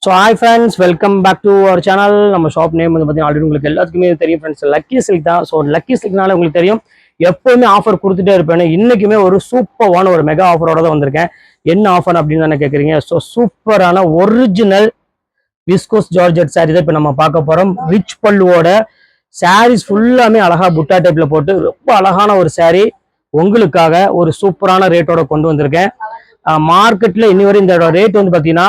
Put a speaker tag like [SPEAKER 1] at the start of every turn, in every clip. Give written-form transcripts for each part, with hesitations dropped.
[SPEAKER 1] So hi friends, welcome back to our channel. நம்ம shop name வந்து பார்த்தீங்கன்னா already உங்களுக்கு எல்லாத்துக்குமே தெரியும் ஃப்ரெண்ட்ஸ், லக்கி சில்க் தான். ஸோ லக்கி சில்க்னால உங்களுக்கு தெரியும் எப்போவுமே ஆஃபர் கொடுத்துட்டே இருப்பேன். இன்னைக்குமே ஒரு சூப்பரான ஒரு மெகா ஆஃபரோட தான் வந்திருக்கேன். என்ன ஆஃபர் அப்படின்னு தானே கேட்குறீங்க? ஸோ சூப்பரான ஒரிஜினல் விஸ்கோஸ் ஜார்ஜெட் சாரீ தான் இப்போ நம்ம பார்க்க போகிறோம். ரிச் பல்லுவோட சாரீஸ் ஃபுல்லாமே அழகா புட்டா டைப்ல போட்டு ரொம்ப அழகான ஒரு சாரீ உங்களுக்காக ஒரு சூப்பரான ரேட்டோட கொண்டு வந்திருக்கேன். மார்க்கெட்ல இன்னி வரை இந்த ரேட் வந்து பாத்தீங்கன்னா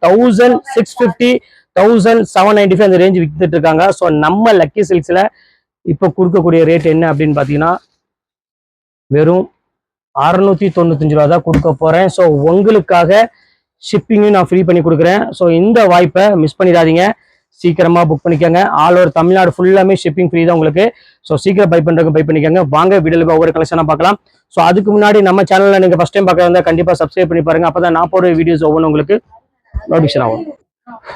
[SPEAKER 1] 1650 1795 அந்த ரேஞ்ச் வித்துட்டு இருக்காங்க. ஸோ நம்ம லக்கி சில்க்ஸ்ல இப்போ கொடுக்கக்கூடிய ரேட் என்ன அப்படின்னு பாத்தீங்கன்னா வெறும் 695 ரூபா தான் கொடுக்க போறேன். ஸோ உங்களுக்காக ஷிப்பிங்கும் நான் ஃப்ரீ பண்ணி கொடுக்குறேன். ஸோ இந்த வாய்ப்பை மிஸ் பண்ணிடாதீங்க, சீக்கிரமா புக் பண்ணிக்கோங்க. ஆல் ஓவர் தமிழ்நாடு ஃபுல்லாமே ஷிப்பிங் ஃப்ரீ தான் உங்களுக்கு. ஸோ சீக்கிரம் பை பண்றவங்க பை பண்ணிக்கோங்க. வாங்க வீடியோல ஒவ்வொரு கலெக்ஷனா பார்க்கலாம். ஸோ அதுக்கு முன்னாடி நம்ம சேனல்ல நீங்க ஃபர்ஸ்ட் டைம் பார்க்க இருந்தா கண்டிப்பா சப்ஸ்கிரைப் பண்ணி பாருங்க. அப்பதான் நான் போடுற வீடியோஸ் ஒவ்வொன்றும் உங்களுக்கு நோட்டிஃபிகேஷன் ஆகும்.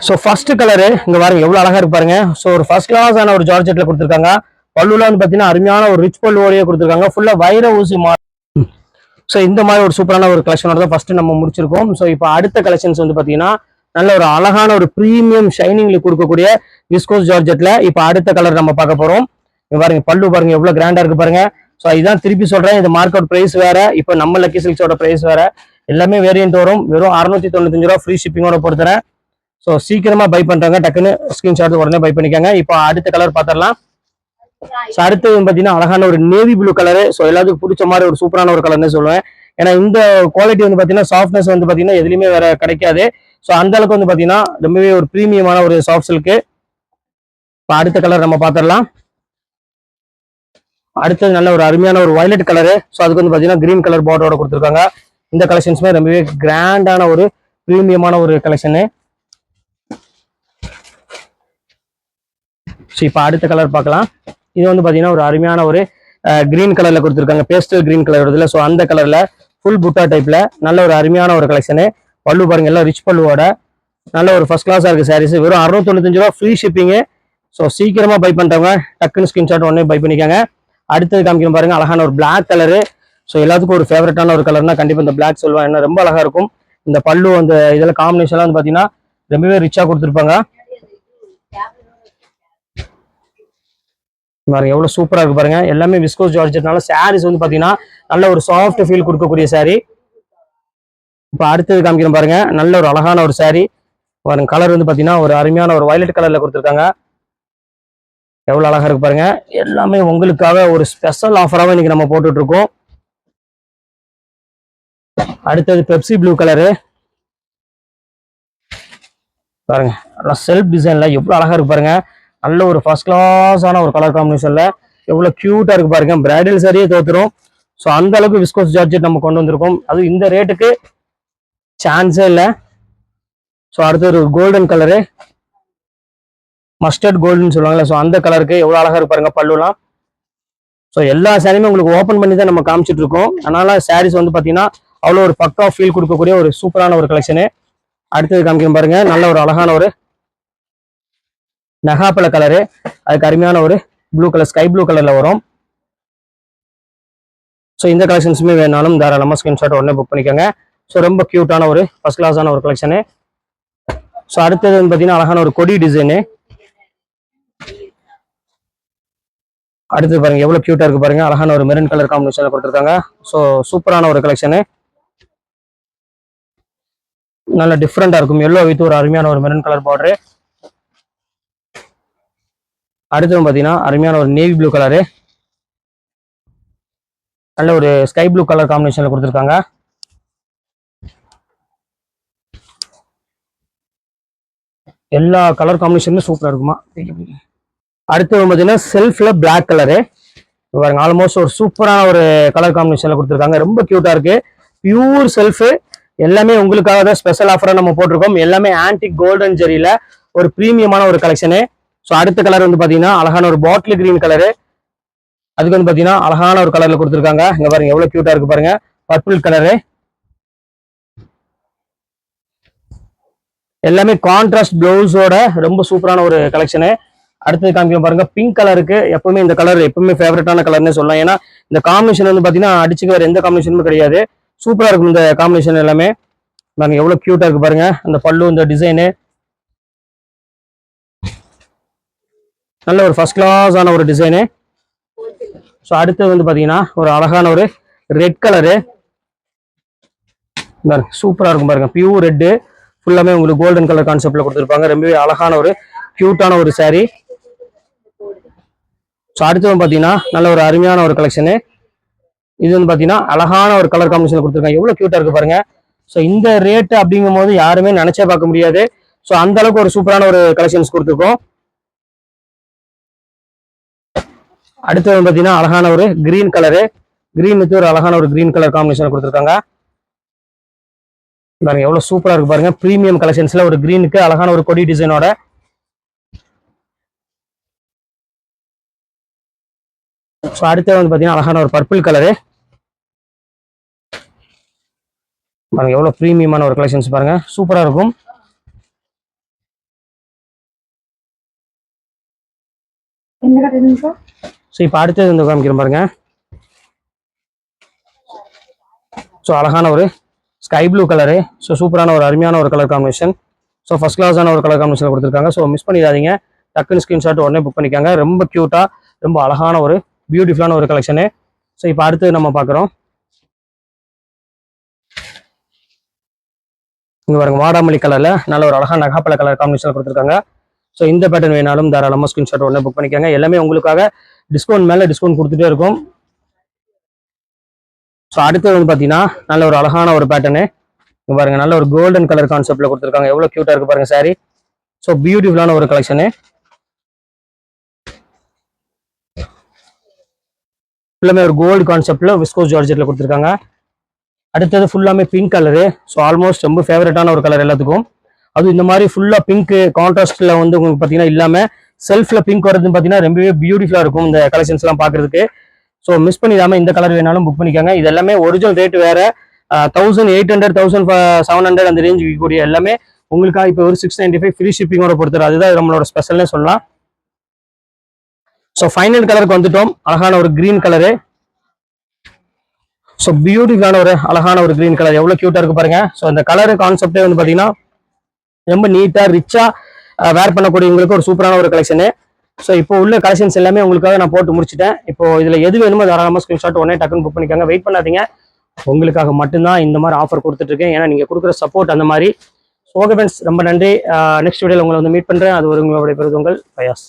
[SPEAKER 1] ஸோ ஃபர்ஸ்ட் கலரு இங்க பாருங்க எவ்வளவு அழகா இருக்கு பாருங்க. ஸோ ஒரு ஃபர்ஸ்ட் கிளாஸான ஒரு ஜார்ஜெட்ல கொடுத்துருக்காங்க. பல்லுல வந்து பாத்தீங்கன்னா அருமையான ஒரு ரிச் பல்லுவோடய கொடுத்துருக்காங்க. ஃபுல்லா வைர ஊசி ஸோ இந்த மாதிரி ஒரு சூப்பரான ஒரு கலெக்ஷனோட தான் ஃபர்ஸ்ட் நம்ம முடிச்சிருக்கோம். ஸோ இப்போ அடுத்த கலெக்ஷன்ஸ் வந்து பாத்தீங்கன்னா நல்ல ஒரு அழகான ஒரு ப்ரீமியம் ஷைனிங்ல கொடுக்கக்கூடிய விஸ்கோஸ் ஜார்ஜெட்ல இப்போ அடுத்த கலர் நம்ம பார்க்க போறோம். பாருங்க பல்லு பாருங்க எவ்வளவு கிராண்டா இருக்கு பாருங்க. ஸோ இதான் திருப்பி சொல்றேன், இது மார்க்கெட் பிரைஸ் வேற, இப்போ நம்ம லக்கி சில்க்ஸோட பிரைஸ் வேற. எல்லாமே வேரியன்ட் வரும். வெறும் 695 ரூபா ஃப்ரீ ஷிப்பிங்கோட பொறுத்தறேன். ஸோ சீக்கிரமா பை பண்றாங்க, டக்குன்னு ஸ்கிரீன்ஷாட் உடனே பை பண்ணிக்கோங்க. இப்போ அடுத்த கலர் பார்த்துடலாம். ஸோ அடுத்து பாத்தீங்கன்னா அழகான ஒரு நேவி ப்ளூ கலரு. ஸோ எல்லாத்துக்கும் பிடிச்ச மாதிரி ஒரு சூப்பரான ஒரு கலர்னு சொல்லுவேன். ஏன்னா இந்த குவாலிட்டி வந்து பாத்தீங்கன்னா சாஃப்ட்னஸ் வந்து பாத்தீங்கன்னா எதுலையுமே வேற கிடைக்காது. ஸோ அந்த அளவுக்கு வந்து பாத்தீங்கன்னா ரொம்பவே ஒரு பிரீமியமான ஒரு சாஃப்ட் சில்க்கு. இப்போ அடுத்த கலர் நம்ம பார்த்துடலாம். அடுத்தது நல்ல ஒரு அருமையான ஒரு வயலட் கலரு. ஸோ அதுக்கு வந்து பாத்தீங்கன்னா கிரீன் கலர் பார்டரோட கொடுத்துருக்காங்க. இந்த கலெக்ஷன்ஸுமே ரொம்பவே கிராண்டான ஒரு பிரீமியமான ஒரு கலெக்ஷனு. ஸோ இப்போ அடுத்த கலர் பார்க்கலாம். இது வந்து பாத்தீங்கன்னா ஒரு அருமையான ஒரு கிரீன் கலர்ல கொடுத்துருக்காங்க, பேஸ்டல் கிரீன் கலர் வருதுல. ஸோ அந்த கலர்ல ஃபுல் புட்டா டைப்ல நல்ல ஒரு அருமையான ஒரு கலெக்ஷனு. பல்லு பாருங்க எல்லாம் ரிச் பல்லுவோட நல்ல ஒரு ஃபர்ஸ்ட் கிளாஸா இருக்கு சாரீஸ். வெறும் 695 ரூபா ஃப்ரீ ஷிப்பிங்கு. ஸோ சீக்கிரமா பை பண்றவங்க டக்குன்னு ஸ்கிரீன்ஷாட் உடனே பை பண்ணிக்கோங்க. அடுத்தது காமிக்கணும் பாருங்க அழகான ஒரு பிளாக் கலரு. ஸோ எல்லாத்துக்கும் ஒரு ஃபேவரட்டான ஒரு கலர்னா கண்டிப்பா இந்த பிளாக் சொல்லுவேன். ஏன்னா ரொம்ப அழகா இருக்கும். இந்த பல்லு அந்த இதெல்லாம் காம்பினேஷன்லாம் வந்து பாத்தீங்கன்னா ரொம்பவே ரிச்சா கொடுத்துருப்பாங்க. பாருங்க எவ்வளவு சூப்பரா இருக்கு பாருங்க. எல்லாமே விஸ்கோஸ் ஜார்ஜெட்னால சாரீஸ் வந்து பாத்தீங்கன்னா நல்ல ஒரு சாஃப்ட் ஃபீல் கொடுக்கக்கூடிய சாரீ. இப்போ அடுத்தது காமிக்கிறோம் பாருங்க நல்ல ஒரு அழகான ஒரு சாரீ. பாருங்க கலர் வந்து பாத்தீங்கன்னா ஒரு அருமையான ஒரு வயலட் கலர்ல கொடுத்துருக்காங்க. எவ்வளவு அழகா இருக்கு பாருங்க. எல்லாமே உங்களுக்காக ஒரு ஸ்பெஷல் ஆஃபராக இன்னைக்கு நம்ம போட்டுட்டு இருக்கோம். அடுத்தது பெப்சி ப்ளூ கலரு. பாருங்க செல்ஃப் டிசைன்ல எவ்வளவு அழகா இருக்கு பாருங்க. நல்ல ஒரு ஃபர்ஸ்ட் கிளாஸான ஒரு கலர் காம்பினேஷன்ல எவ்வளவு கியூட்டா இருக்கு பாருங்க. பிரைடல் சாரியே தோத்துரும். ஸோ அந்த அளவுக்கு விஸ்கோஸ் ஜார்ஜெட் நம்ம கொண்டு வந்திருக்கோம். அது இந்த ரேட்டுக்கு சான்ஸே இல்லை. ஸோ அடுத்து ஒரு கோல்டன் கலரு, மஸ்டர்ட் கோல்டுன்னு சொல்லுவாங்கல்ல. ஸோ அந்த கலருக்கு எவ்வளோ அழகா இருக்கு பாருங்க பல்லுலாம். ஸோ எல்லா சாரியுமே உங்களுக்கு ஓப்பன் பண்ணி தான் நம்ம காமிச்சிட்டு இருக்கோம். அதனால சாரீஸ் வந்து பார்த்தீங்கன்னா அவ்வளோ ஒரு பக்கா ஃபீல் கொடுக்கக்கூடிய ஒரு சூப்பரான ஒரு கலெக்ஷனு. அடுத்தது காமிக்கணும் பாருங்க நல்ல ஒரு அழகான ஒரு நகாப்பழ கலரு. அதுக்கு அருமையான ஒரு ப்ளூ கலர், ஸ்கை ப்ளூ கலர்ல வரும். ஸோ இந்த கலெக்ஷன்ஸுமே வேணாலும் தாராளமாக ஸ்கிரீன்ஷாட் உடனே புக் பண்ணிக்கோங்க. ஸோ ரொம்ப கியூட்டான ஒரு ஃபர்ஸ்ட் கிளாஸான ஒரு கலெக்ஷனு. ஸோ அடுத்தது வந்து பார்த்தீங்கன்னா அழகான ஒரு கொடி டிசைனு. அடுத்து பாருங்க எவ்வளவு கியூட்டா இருக்கு பாருங்க. அழகான ஒரு மெரூன் கலர் காம்பினேஷன்ல கொடுத்துருக்காங்க. ஸோ சூப்பரான ஒரு கலெக்ஷனு. நல்ல டிஃப்ரெண்டா இருக்கும். எல்லோ வித் ஒரு அருமையான ஒரு மெரூன் கலர் பார்டரு. அடுத்து பாத்தீங்கன்னா அருமையான ஒரு நேவி ப்ளூ கலரு. நல்ல ஒரு ஸ்கை ப்ளூ கலர் காம்பினேஷன்ல கொடுத்துருக்காங்க. எல்லா கலர் காம்பினேஷனுமே சூப்பரா இருக்குமா. அடுத்து பார்த்தீங்கன்னா செல்ஃப்ல பிளாக் கலரு. பாருங்க ஆல்மோஸ்ட் ஒரு சூப்பரான ஒரு கலர் காம்பினேஷன்ல கொடுத்துருக்காங்க. ரொம்ப கியூட்டா இருக்கு. Pure self. எல்லாமே உங்களுக்காக தான் ஸ்பெஷல் ஆஃபரா நம்ம போட்டிருக்கோம். எல்லாமே ஆன்டிக் கோல்டன் ஜெரியில ஒரு பிரீமியமான ஒரு கலெக்ஷனு. ஸோ அடுத்த கலர் வந்து பாத்தீங்கன்னா அழகான ஒரு பாட்டில் கிரீன் கலரு. அதுக்கு வந்து பாத்தீங்கன்னா அழகான ஒரு கலர்ல கொடுத்துருக்காங்க. இங்க பாருங்க எவ்வளவு கியூட்டா இருக்கு பாருங்க. Purple colour. எல்லாமே கான்ட்ராஸ்ட் பிளவுஸோட ரொம்ப சூப்பரான ஒரு கலெக்ஷனு. அடுத்தது காமிக்க பாருங்க பிங்க் கலருக்கு. எப்பவுமே இந்த கலர் எப்பவுமே ஃபேவரட்டான கலர்னு சொல்லலாம். ஏன்னா இந்த காம்பினேஷன் வந்து பாத்தீங்கன்னா அடிச்சுக்க வேற எந்த காம்பினேஷனுமே கிடையாது. சூப்பரா இருக்கும் இந்த காம்பினேஷன் எல்லாமே. பாருங்க எவ்வளவு கியூட்டா இருக்கு பாருங்க. அந்த பல்லு இந்த டிசைனு நல்ல ஒரு ஃபர்ஸ்ட் கிளாஸான ஒரு டிசைனு. ஸோ அடுத்தது வந்து பார்த்தீங்கன்னா ஒரு அழகான ஒரு ரெட் கலரு. பாருங்க சூப்பராக இருக்கும் பாருங்க, பியூர் ரெட்டு, ஃபுல்லாமே உங்களுக்கு கோல்டன் கலர் கான்செப்ட்ல கொடுத்துருப்பாங்க. ரொம்பவே அழகான ஒரு கியூட்டான ஒரு saree. ஸோ அடுத்தது பார்த்தீங்கன்னா நல்ல ஒரு அருமையான ஒரு கலெக்ஷனு. இது வந்து பார்த்தீங்கன்னா அழகான ஒரு கலர் காம்பினேஷன் கொடுத்துருக்காங்க. எவ்வளோ கியூட்டா இருக்கு பாருங்க. ஸோ இந்த ரேட்டு அப்படிங்கும் போது யாருமே நினைச்சே பார்க்க முடியாது. ஸோ அந்த அளவுக்கு ஒரு சூப்பரான ஒரு கலெக்ஷன்ஸ் கொடுத்துருக்கோம். அடுத்தது பார்த்தீங்கன்னா அழகான ஒரு கிரீன் கலரு, கிரீன் வித் ஒரு அழகான ஒரு கிரீன் கலர் காம்பினேஷன் கொடுத்துருக்காங்க. பாருங்க எவ்வளவு சூப்பரா இருக்கு பாருங்க, பிரீமியம் கலெக்ஷன்ஸ்ல ஒரு கிரீனுக்கு அழகான ஒரு கொடி டிசைனோட. ஸோ அடுத்தது வந்து பார்த்தீங்கன்னா அழகான ஒரு பர்பிள் கலரு. பாருங்க எவ்வளவு பிரீமியமான ஒரு கலெக்ஷன்ஸ் பாருங்க, சூப்பரா இருக்கும். ஸோ இப்போ அடுத்தது வந்து காமிக்கிறேன் பாருங்க. ஸோ அழகான ஒரு ஸ்கை ப்ளூ கலரு. ஸோ சூப்பரான ஒரு அருமையான ஒரு கலர் காம்பினேஷன். ஸோ ஃபர்ஸ்ட் கிளாஸான ஒரு கலர் காம்பினேஷன் கொடுத்துருக்காங்க. ஸோ மிஸ் பண்ணிடாதீங்க, டக்குன்னு ஸ்கிரீன்ஷாட் உடனே புக் பண்ணிக்காங்க. ரொம்ப கியூட்டா, ரொம்ப அழகான ஒரு பியூட்டிஃபுல்லான ஒரு கலெக்ஷனு. ஸோ இப்போ அடுத்தது நம்ம பார்க்குறோம். இங்கே பாருங்க வாடாமல்லி கலர்ல நல்ல ஒரு அழகான நகாப்பழ கலர் காம்பினேஷன் கொடுத்துருக்காங்க. ஸோ இந்த பேட்டர்ன் வேணாலும் தாராளமாக ஸ்கிரீன்ஷாட் உடனே புக் பண்ணிக்காங்க. எல்லாமே உங்களுக்காக டிஸ்கவுண்ட் மேலே டிஸ்கவுண்ட் கொடுத்துட்டே இருக்கும். ஸோ அடுத்தது வந்து பார்த்தீங்கன்னா நல்ல ஒரு அழகான ஒரு பேட்டர்னு. இங்கே பாருங்க நல்ல ஒரு கோல்டன் கலர் கான்செப்ட்ல கொடுத்துருக்காங்க. எவ்வளோ கியூட்டா இருக்கு பாருங்க சாரி. ஸோ பியூட்டிஃபுல்லான ஒரு கலெக்ஷனு. ஃபுல்லாமே ஒரு கோல்டு கான்செப்ட்ல விஸ்கோஸ் ஜார்ஜெட்ல கொடுத்துருக்காங்க. அடுத்தது ஃபுல்லாமே பிங்க் கலரு. ஸோ ஆல்மோஸ்ட் ரொம்ப ஃபேவரட்டான ஒரு கலர் எல்லாத்துக்கும். அது இந்த மாதிரி ஃபுல்லா பிங்க் கான்ட்ராஸ்ட்ல வந்து உங்களுக்கு பார்த்தீங்கன்னா இல்லாம செல்ஃப்ல பிங்க் வரதுன்னு பார்த்தீங்கன்னா ரொம்பவே பியூட்டிஃபுல்லா இருக்கும் இந்த கலெக்ஷன்ஸ் எல்லாம் பார்க்கறதுக்கு. ஸோ மிஸ் பண்ணிடாம இந்த கலர் வேணாலும் புக் பண்ணிக்காங்க. இது எல்லாமே ஒரிஜினல் ரேட் வேற, 1800 1700 அந்த ரேஞ்ச் கூடிய எல்லாமே உங்களுக்காக இப்போ ஒரு 695 ஃப்ரீ ஷிப்பிங்கோட பொறுத்தரு. அதுதான் நம்மளோட ஸ்பெஷல்னே சொல்லலாம். ஸோ ஃபைனல் கலருக்கு வந்துட்டோம். அழகான ஒரு கிரீன் கலரு. ஸோ பியூட்டிஃபுல்லான ஒரு அழகான ஒரு கிரீன் கலர், எவ்வளோ கியூட்டா இருக்கு பாருங்க. ஸோ இந்த கலர் கான்செப்டே வந்து பார்த்தீங்கன்னா ரொம்ப நீட்டா ரிச்சா வேர் பண்ணக்கூடியவங்களுக்கு ஒரு சூப்பரான ஒரு கலெக்ஷனு. ஸோ இப்போ உள்ள கலெக்ஷன்ஸ் எல்லாமே உங்களுக்காக நான் போட்டு முடிச்சிட்டேன். இப்போ இதுல எது வேணுமோ தாராளமாக ஸ்கிரீன்ஷாட் உடனே டக்குன்னு புக் பண்ணிக்காங்க. வெயிட் பண்ணாதீங்க, உங்களுக்காக மட்டும்தான் இந்த மாதிரி ஆஃபர் கொடுத்துட்டு இருக்கேன். ஏன்னா நீங்க கொடுக்குற சப்போர்ட் அந்த மாதிரி. ஓகே ஃப்ரெண்ட்ஸ், ரொம்ப நன்றி. நெக்ஸ்ட் வீடியோவில் உங்களை வந்து மீட் பண்றேன். அது ஒரு உங்களுடைய பெறுது உங்கள் பயாஸ்.